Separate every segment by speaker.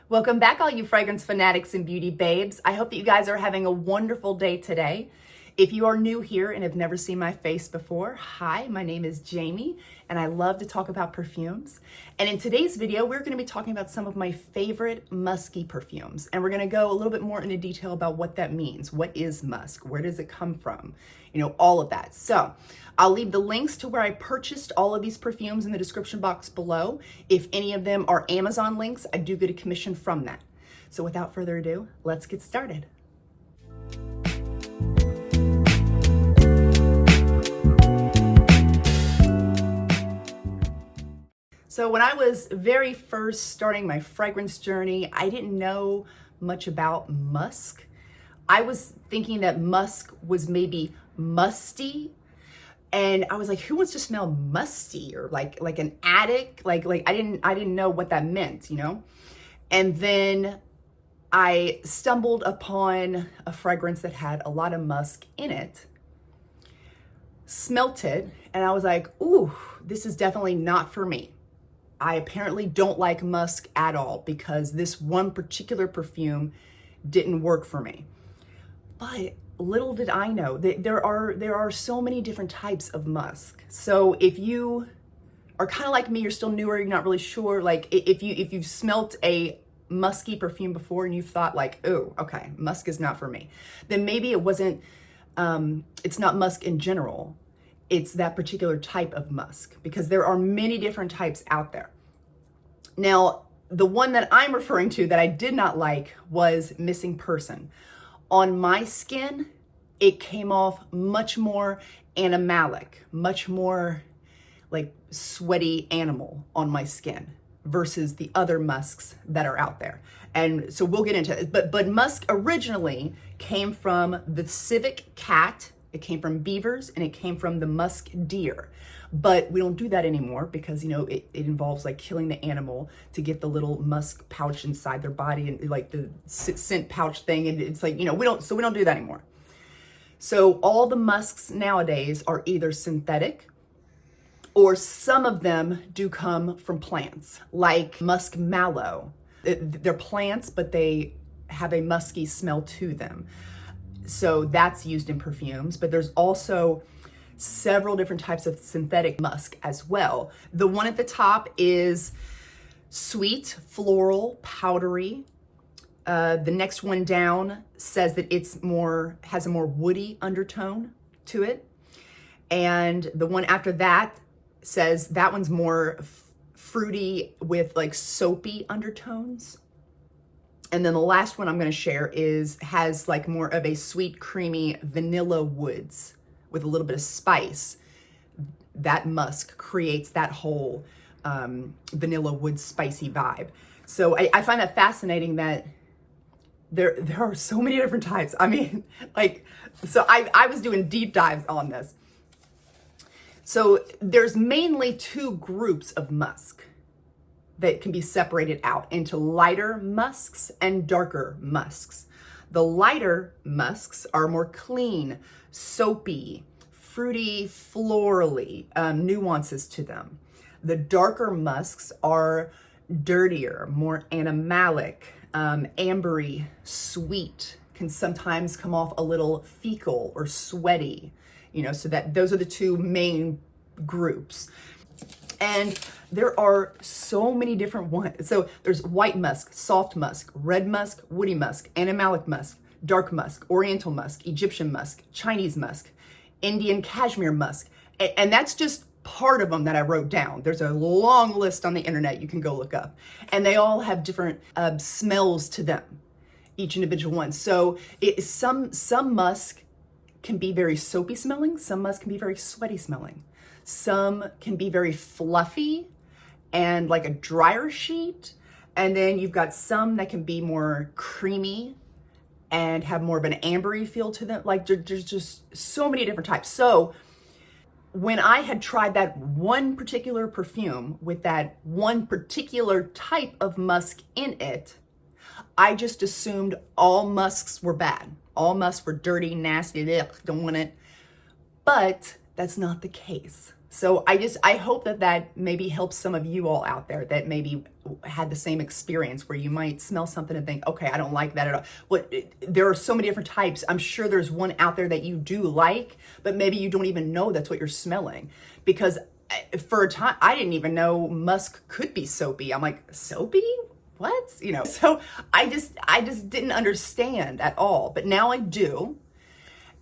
Speaker 1: Welcome back, all you fragrance fanatics and beauty babes. I hope that you guys are having a wonderful day today. If you are new here and have never seen my face before, hi, my name is Jamie, and I love to talk about perfumes. And in today's video, we're going to be talking about some of my favorite musky perfumes. And we're going to go a little bit more into detail about what that means. What is musk? Where does it come from? You know, all of that. So I'll leave the links to where I purchased all of these perfumes in the description box below. If any of them are Amazon links, I do get a commission from that. So without further ado, let's get started. So when I was very first starting my fragrance journey, I didn't know much about musk. I was thinking that musk was maybe musty. And I was like, who wants to smell musty or like an addict? Like I didn't know what that meant, you know? And then I stumbled upon a fragrance that had a lot of musk in it, smelt it, and I was like, ooh, this is definitely not for me. I apparently don't like musk at all because this one particular perfume didn't work for me. But little did I know that there are so many different types of musk. So if you are kind of like me, you're still newer, you're not really sure, like if you've smelt a musky perfume before and you've thought like, oh, okay, musk is not for me, then maybe it wasn't, it's not musk in general. It's that particular type of musk, because there are many different types out there. Now, the one that I'm referring to that I did not like was Missing Person. On my skin, it came off much more animalic, much more like sweaty animal on my skin versus the other musks that are out there. And so we'll get into it. But musk originally came from the civet cat. It came from beavers, and it came from the musk deer. But we don't do that anymore because, you know, it involves like killing the animal to get the little musk pouch inside their body and like the scent pouch thing. And it's like, you know, we don't do that anymore. So all the musks nowadays are either synthetic, or some of them do come from plants, like musk mallow. They're plants, but they have a musky smell to them. So that's used in perfumes, but there's also several different types of synthetic musk as well. The one at the top is sweet, floral, powdery. The next one down says that has a more woody undertone to it. And the one after that says that one's more fruity with like soapy undertones. And then the last one I'm going to share has like more of a sweet, creamy vanilla woods with a little bit of spice. That musk creates that whole vanilla wood spicy vibe. So I find that fascinating that there are so many different types. I mean, like, so I was doing deep dives on this. So there's mainly two groups of musk that can be separated out into lighter musks and darker musks. The lighter musks are more clean, soapy, fruity, florally, nuances to them. The darker musks are dirtier, more animalic, ambery, sweet, can sometimes come off a little fecal or sweaty, you know, so that those are the two main groups. And there are so many different ones. So there's white musk, soft musk, red musk, woody musk, animalic musk, dark musk, oriental musk, Egyptian musk, Chinese musk, Indian cashmere musk. And that's just part of them that I wrote down. There's a long list on the internet you can go look up. And they all have different smells to them, each individual one. So some musk can be very soapy smelling. Some musk can be very sweaty smelling. Some can be very fluffy and like a dryer sheet. And then you've got some that can be more creamy and have more of an ambery feel to them. Like there's just so many different types. So when I had tried that one particular perfume with that one particular type of musk in it, I just assumed all musks were bad. All musks were dirty, nasty, ugh, don't want it. But that's not the case. So I hope that that maybe helps some of you all out there that maybe had the same experience where you might smell something and think, okay, I don't like that at all. There are so many different types. I'm sure there's one out there that you do like, but maybe you don't even know that's what you're smelling. Because for a time, I didn't even know musk could be soapy. I'm like, soapy? What? You know, so I just didn't understand at all, but now I do.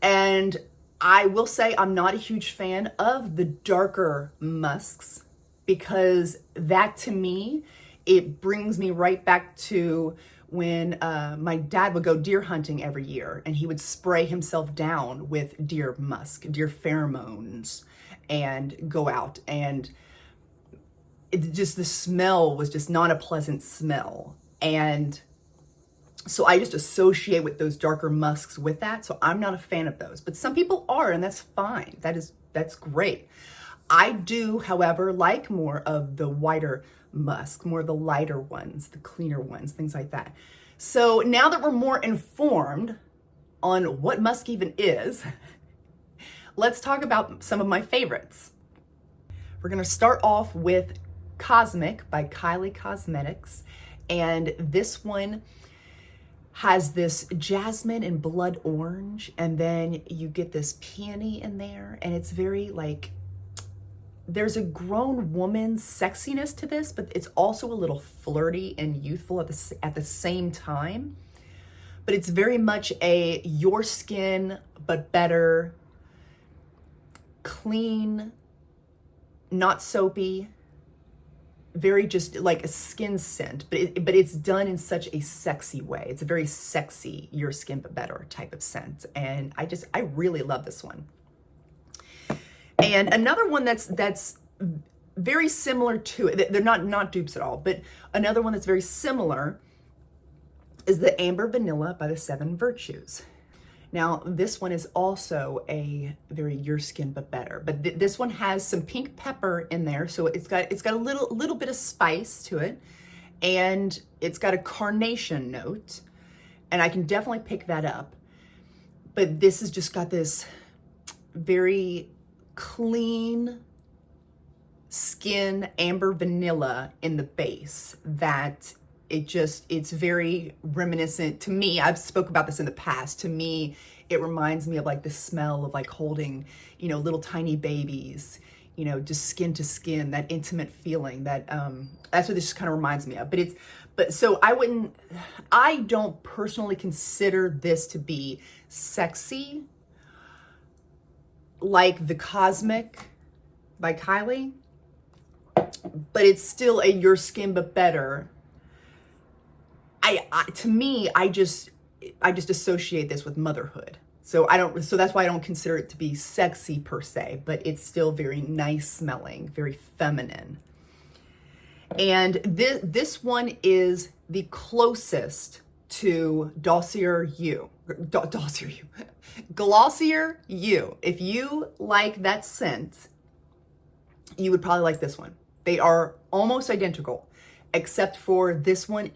Speaker 1: And I will say I'm not a huge fan of the darker musks because that to me, it brings me right back to when my dad would go deer hunting every year and he would spray himself down with deer musk, deer pheromones, and go out, and the smell was just not a pleasant smell. And so I just associate with those darker musks with that. So I'm not a fan of those, but some people are, and that's fine. That's great. I do, however, like more of the whiter musk, more of the lighter ones, the cleaner ones, things like that. So now that we're more informed on what musk even is, let's talk about some of my favorites. We're gonna start off with Cosmic by Kylie Cosmetics. And this one has this jasmine and blood orange, and then you get this peony in there, and it's very like, there's a grown woman sexiness to this, but it's also a little flirty and youthful at the same time. But it's very much a your skin, but better, clean, not soapy, very just like a skin scent, but it's done in such a sexy way. It's a very sexy, your skin but better type of scent. And I really love this one. And another one that's very similar to it, they're not dupes at all, but another one that's very similar is the Amber Vanilla by the Seven Virtues. Now, this one is also a very your skin but better, but this one has some pink pepper in there, so it's got a little bit of spice to it, and it's got a carnation note, and I can definitely pick that up. But this has just got this very clean skin amber vanilla in the base that it's very reminiscent to me. I've spoke about this in the past. To me, it reminds me of like the smell of like holding, little tiny babies, just skin to skin, that intimate feeling that, that's what this kind of reminds me of. So I don't personally consider this to be sexy like the Cosmic by Kylie, but it's still a your skin but better. To me, I just associate this with motherhood. So that's why I don't consider it to be sexy per se, but it's still very nice smelling, very feminine. And this one is the closest to Glossier You. If you like that scent, you would probably like this one. They are almost identical, except for this one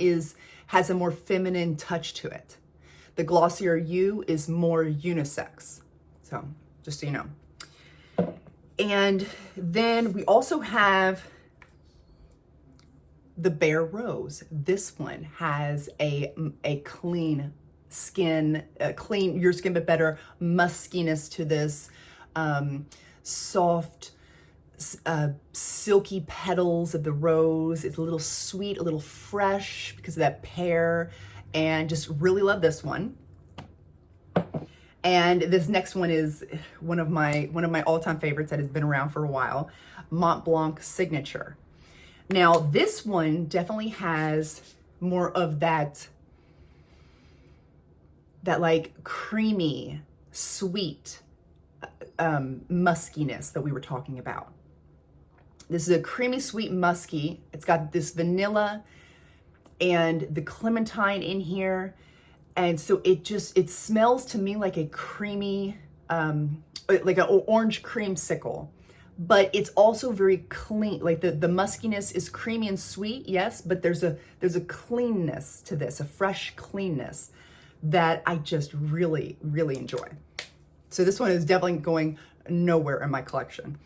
Speaker 1: has a more feminine touch to it. The Glossier You is more unisex. So just so you know. And then we also have the Bare Rose. This one has a clean skin, clean your skin but better muskiness to this, soft, silky petals of the rose. It's a little sweet, a little fresh because of that pear, and just really love this one. And this next one is one of my all-time favorites that has been around for a while, Mont Blanc Signature. Now this one definitely has more of that like creamy, sweet muskiness that we were talking about. This is a creamy, sweet musky. It's got this vanilla and the clementine in here. And so it smells to me like a creamy, like an orange creamsicle, but it's also very clean. Like the muskiness is creamy and sweet, yes, but there's a cleanness to this, a fresh cleanness that I just really, really enjoy. So this one is definitely going nowhere in my collection.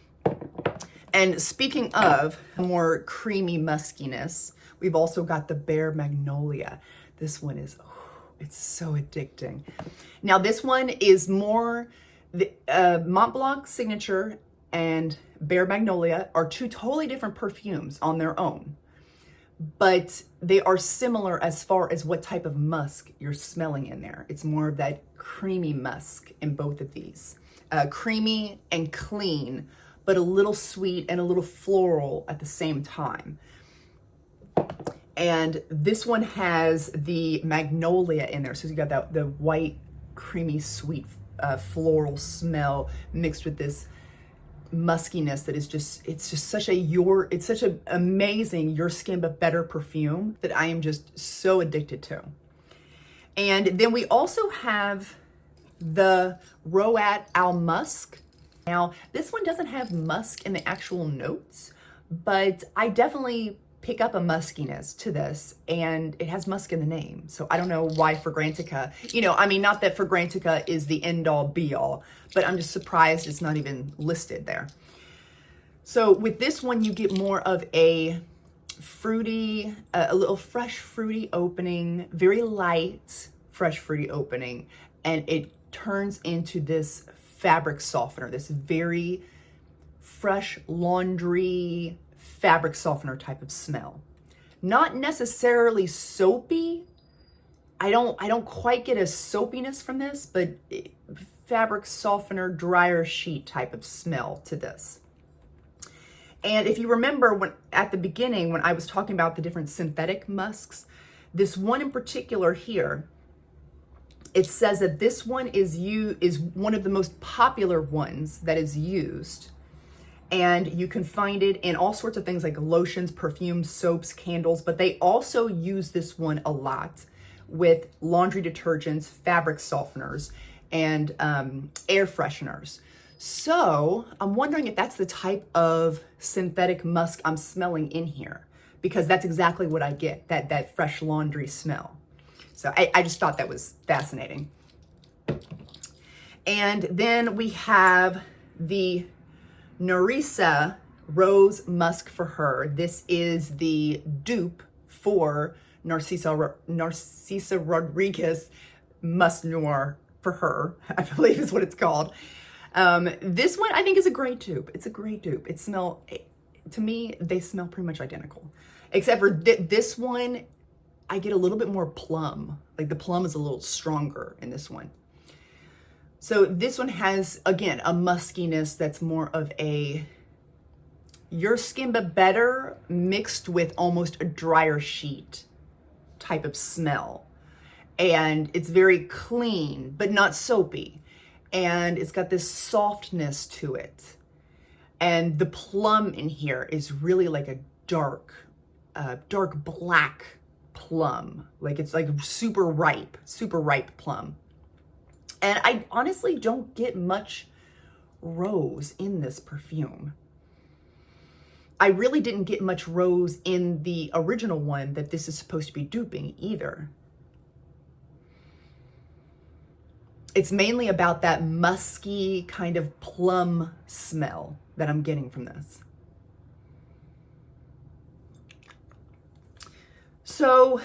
Speaker 1: And speaking of more creamy muskiness, we've also got the Bare Magnolia. This one is, oh, it's so addicting. Now this one is more, the Mont Blanc Signature and Bare Magnolia are two totally different perfumes on their own, but they are similar as far as what type of musk you're smelling in there. It's more of that creamy musk in both of these. Creamy and clean, but a little sweet and a little floral at the same time. And this one has the magnolia in there. So you got the white, creamy, sweet, floral smell mixed with this muskiness that is just, it's such an amazing Your Skin But Better perfume that I am just so addicted to. And then we also have the Roat Al Musk. Now, this one doesn't have musk in the actual notes, but I definitely pick up a muskiness to this, and it has musk in the name. So I don't know why Fragrantica, I mean, not that Fragrantica is the end all be all, but I'm just surprised it's not even listed there. So with this one, you get more of a fruity, a little fresh fruity opening, very light, fresh fruity opening, and it turns into this fabric softener, this very fresh laundry fabric softener type of smell. Not necessarily soapy. I don't quite get a soapiness from this, but fabric softener, dryer sheet type of smell to this. And if you remember at the beginning when I was talking about the different synthetic musks, this one in particular here, it says that this one is one of the most popular ones that is used. And you can find it in all sorts of things like lotions, perfumes, soaps, candles, but they also use this one a lot with laundry detergents, fabric softeners, and air fresheners. So I'm wondering if that's the type of synthetic musk I'm smelling in here, because that's exactly what I get, that fresh laundry smell. So I just thought that was fascinating. And then we have the Nutrisse Rose Musk for Her. This is the dupe for Narcisa Rodriguez Musk Noir for Her, I believe is what it's called. This one I think is a great dupe. It's a great dupe. To me, they smell pretty much identical. Except for this one, I get a little bit more plum. Like the plum is a little stronger in this one. So this one has, again, a muskiness that's more of a Your Skin But Better mixed with almost a dryer sheet type of smell. And it's very clean, but not soapy. And it's got this softness to it. And the plum in here is really like a dark black plum. Like it's like super ripe plum. And I honestly don't get much rose in this perfume. I really didn't get much rose in the original one that this is supposed to be duping either. It's mainly about that musky kind of plum smell that I'm getting from this. So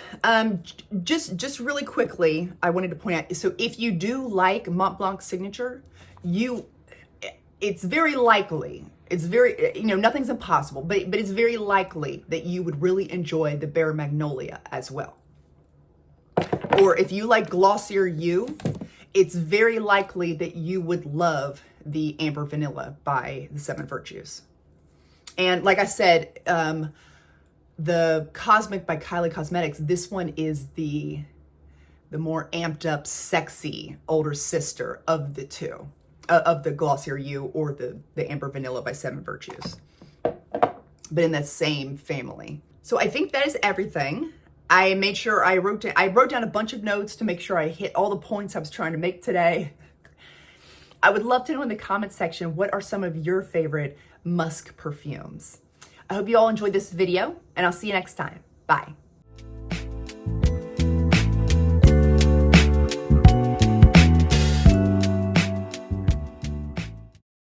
Speaker 1: just really quickly, I wanted to point out, so if you do like Mont Blanc Signature, it's very likely, nothing's impossible, but it's very likely that you would really enjoy the Bare Magnolia as well. Or if you like Glossier You, it's very likely that you would love the Amber Vanilla by the Seven Virtues. And like I said, the Cosmic by Kylie Cosmetics, this one is the more amped up, sexy older sister of the two, of the Glossier You or the Amber Vanilla by Seven Virtues, but in that same family. So I think that is everything. I made sure I wrote down a bunch of notes to make sure I hit all the points I was trying to make today. I would love to know in the comment section, what are some of your favorite musk perfumes? I hope you all enjoyed this video, and I'll see you next time. Bye.